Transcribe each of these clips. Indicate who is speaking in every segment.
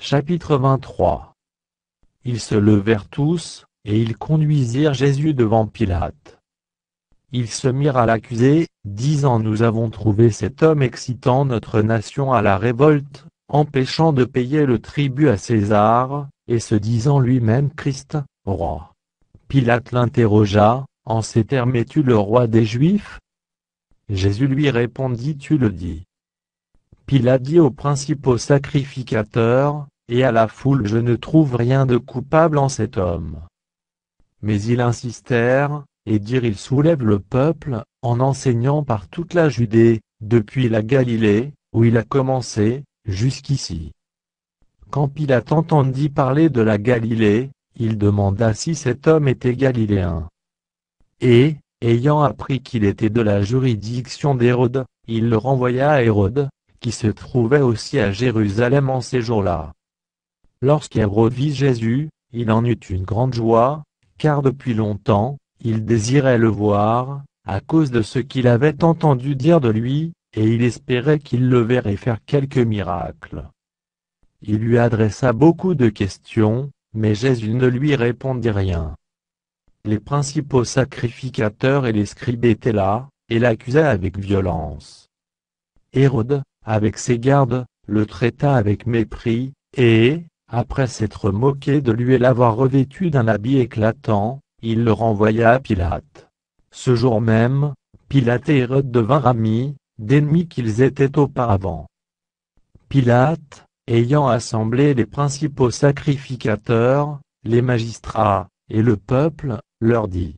Speaker 1: Chapitre 23. Ils se levèrent tous, et ils conduisirent Jésus devant Pilate. Ils se mirent à l'accuser, disant: Nous avons trouvé cet homme excitant notre nation à la révolte, empêchant de payer le tribut à César, et se disant lui-même Christ, roi. Pilate l'interrogea, en ces termes: Es-tu le roi des Juifs? Jésus lui répondit: Tu le dis. Pilate dit aux principaux sacrificateurs, et à la foule: Je ne trouve rien de coupable en cet homme. Mais ils insistèrent, et dirent: Il soulève le peuple, en enseignant par toute la Judée, depuis la Galilée, où il a commencé, jusqu'ici. Quand Pilate entendit parler de la Galilée, il demanda si cet homme était galiléen. Et, ayant appris qu'il était de la juridiction d'Hérode, il le renvoya à Hérode, qui se trouvait aussi à Jérusalem en ces jours-là. Lorsqu'Hérode vit Jésus, il en eut une grande joie, car depuis longtemps, il désirait le voir, à cause de ce qu'il avait entendu dire de lui, et il espérait qu'il le verrait faire quelque miracle. Il lui adressa beaucoup de questions, mais Jésus ne lui répondit rien. Les principaux sacrificateurs et les scribes étaient là, et l'accusaient avec violence. Hérode, avec ses gardes, le traita avec mépris, et, après s'être moqué de lui et l'avoir revêtu d'un habit éclatant, il le renvoya à Pilate. Ce jour même, Pilate et Hérode devinrent amis, d'ennemis qu'ils étaient auparavant. Pilate, ayant assemblé les principaux sacrificateurs, les magistrats, et le peuple, leur dit: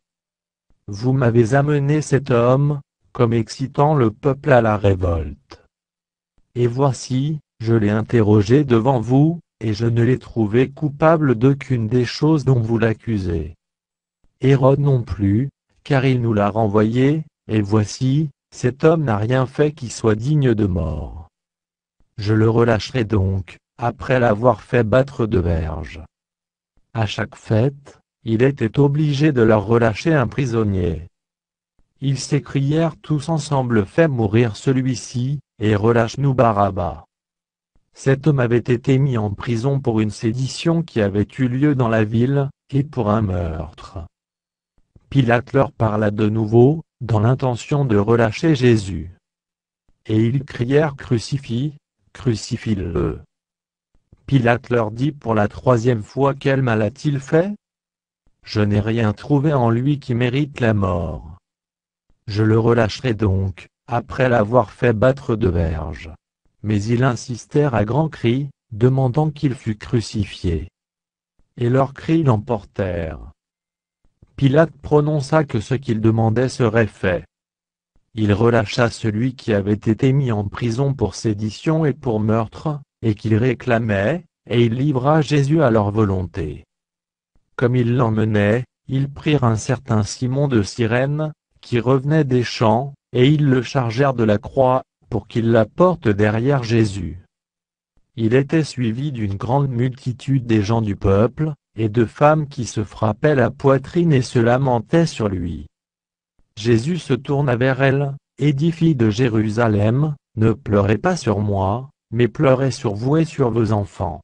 Speaker 1: Vous m'avez amené cet homme, comme excitant le peuple à la révolte. Et voici, je l'ai interrogé devant vous, et je ne l'ai trouvé coupable d'aucune des choses dont vous l'accusez. Hérode non plus, car il nous l'a renvoyé, et voici, cet homme n'a rien fait qui soit digne de mort. Je le relâcherai donc, après l'avoir fait battre de verges. À chaque fête, il était obligé de leur relâcher un prisonnier. Ils s'écrièrent tous ensemble: Fais mourir celui-ci, et relâche-nous Barabbas. Cet homme avait été mis en prison pour une sédition qui avait eu lieu dans la ville, et pour un meurtre. Pilate leur parla de nouveau, dans l'intention de relâcher Jésus. Et ils crièrent: Crucifie, crucifie-le. Pilate leur dit pour la troisième fois: Quel mal a-t-il fait? Je n'ai rien trouvé en lui qui mérite la mort. Je le relâcherai donc, après l'avoir fait battre de verges. Mais ils insistèrent à grands cris, demandant qu'il fût crucifié. Et leurs cris l'emportèrent. Pilate prononça que ce qu'ils demandaient serait fait. Il relâcha celui qui avait été mis en prison pour sédition et pour meurtre, et qu'il réclamait, et il livra Jésus à leur volonté. Comme ils l'emmenaient, ils prirent un certain Simon de Cyrène, qui revenait des champs, et ils le chargèrent de la croix, pour qu'il la porte derrière Jésus. Il était suivi d'une grande multitude des gens du peuple, et de femmes qui se frappaient la poitrine et se lamentaient sur lui. Jésus se tourna vers elles, et dit: Filles de Jérusalem, ne pleurez pas sur moi, mais pleurez sur vous et sur vos enfants.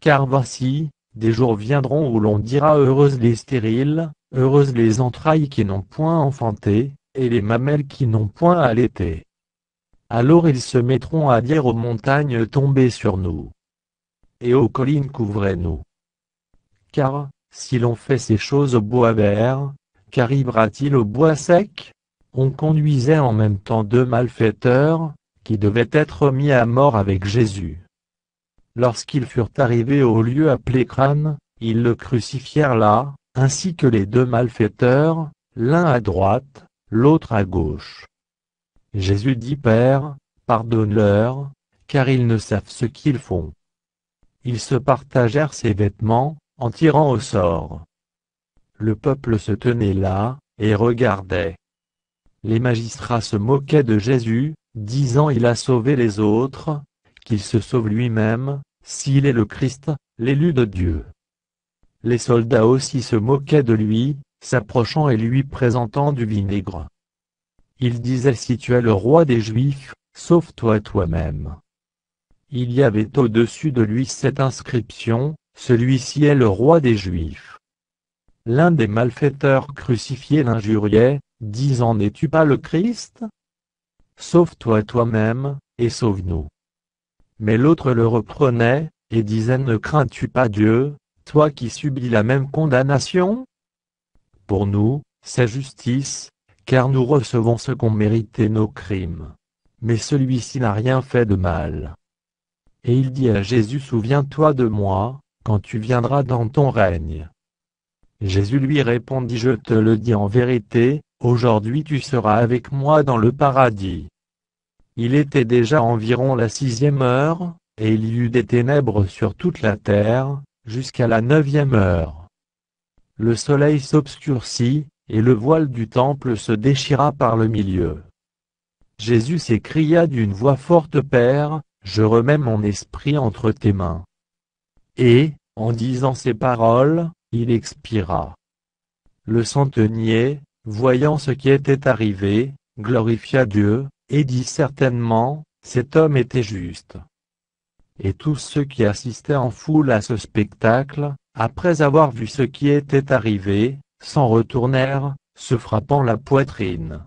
Speaker 1: Car voici, des jours viendront où l'on dira: Heureuses les stériles, heureuses les entrailles qui n'ont point enfanté, et les mamelles qui n'ont point allaité. Alors ils se mettront à dire aux montagnes: Tombez sur nous, et aux collines: Couvrez-nous. Car, si l'on fait ces choses au bois vert, qu'arrivera-t-il au bois sec? On conduisait en même temps deux malfaiteurs, qui devaient être mis à mort avec Jésus. Lorsqu'ils furent arrivés au lieu appelé Crâne, ils le crucifièrent là, ainsi que les deux malfaiteurs, l'un à droite, l'autre à gauche. Jésus dit: Père, pardonne-leur, car ils ne savent ce qu'ils font. Ils se partagèrent ses vêtements, en tirant au sort. Le peuple se tenait là, et regardait. Les magistrats se moquaient de Jésus, disant: Il a sauvé les autres, qu'il se sauve lui-même, s'il est le Christ, l'élu de Dieu. Les soldats aussi se moquaient de lui, s'approchant et lui présentant du vinaigre. Ils disaient: Si tu es le roi des Juifs, sauve-toi toi-même. Il y avait au-dessus de lui cette inscription: « Celui-ci est le roi des Juifs ». L'un des malfaiteurs crucifiés l'injuriait, disant: « N'es-tu pas le Christ? Sauve-toi toi-même, et sauve-nous. » Mais l'autre le reprenait, et disait: « Ne crains-tu pas Dieu, toi qui subis la même condamnation? Pour nous, c'est justice, car nous recevons ce qu'ont mérité nos crimes. Mais celui-ci n'a rien fait de mal. » Et il dit à Jésus: « Souviens-toi de moi, quand tu viendras dans ton règne. » Jésus lui répondit: « Je te le dis en vérité, aujourd'hui tu seras avec moi dans le paradis. » Il était déjà environ la 6e heure, et il y eut des ténèbres sur toute la terre, jusqu'à la 9e heure. Le soleil s'obscurcit, et le voile du temple se déchira par le milieu. Jésus s'écria d'une voix forte: « Père, je remets mon esprit entre tes mains. » Et, en disant ces paroles, il expira. Le centenier, voyant ce qui était arrivé, glorifia Dieu, et dit certainement: « Cet homme était juste. » Et tous ceux qui assistaient en foule à ce spectacle, après avoir vu ce qui était arrivé, s'en retournèrent, se frappant la poitrine.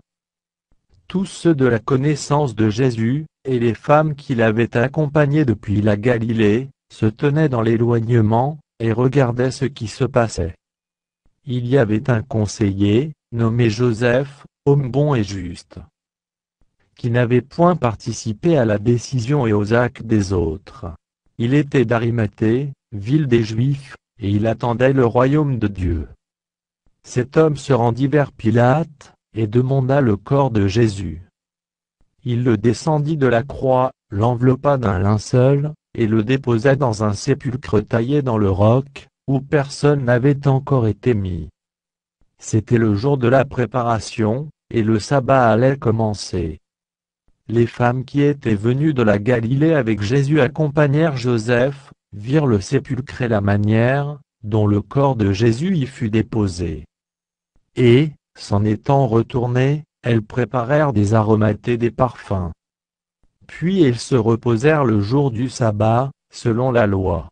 Speaker 1: Tous ceux de la connaissance de Jésus, et les femmes qui l'avaient accompagné depuis la Galilée, se tenaient dans l'éloignement, et regardaient ce qui se passait. Il y avait un conseiller, nommé Joseph, homme bon et juste, qui n'avait point participé à la décision et aux actes des autres. Il était d'Arimathée, ville des Juifs, et il attendait le royaume de Dieu. Cet homme se rendit vers Pilate, et demanda le corps de Jésus. Il le descendit de la croix, l'enveloppa d'un linceul, et le déposa dans un sépulcre taillé dans le roc, où personne n'avait encore été mis. C'était le jour de la préparation, et le sabbat allait commencer. Les femmes qui étaient venues de la Galilée avec Jésus accompagnèrent Joseph, virent le sépulcre et la manière dont le corps de Jésus y fut déposé. Et, s'en étant retournées, elles préparèrent des aromates et des parfums. Puis elles se reposèrent le jour du sabbat, selon la loi.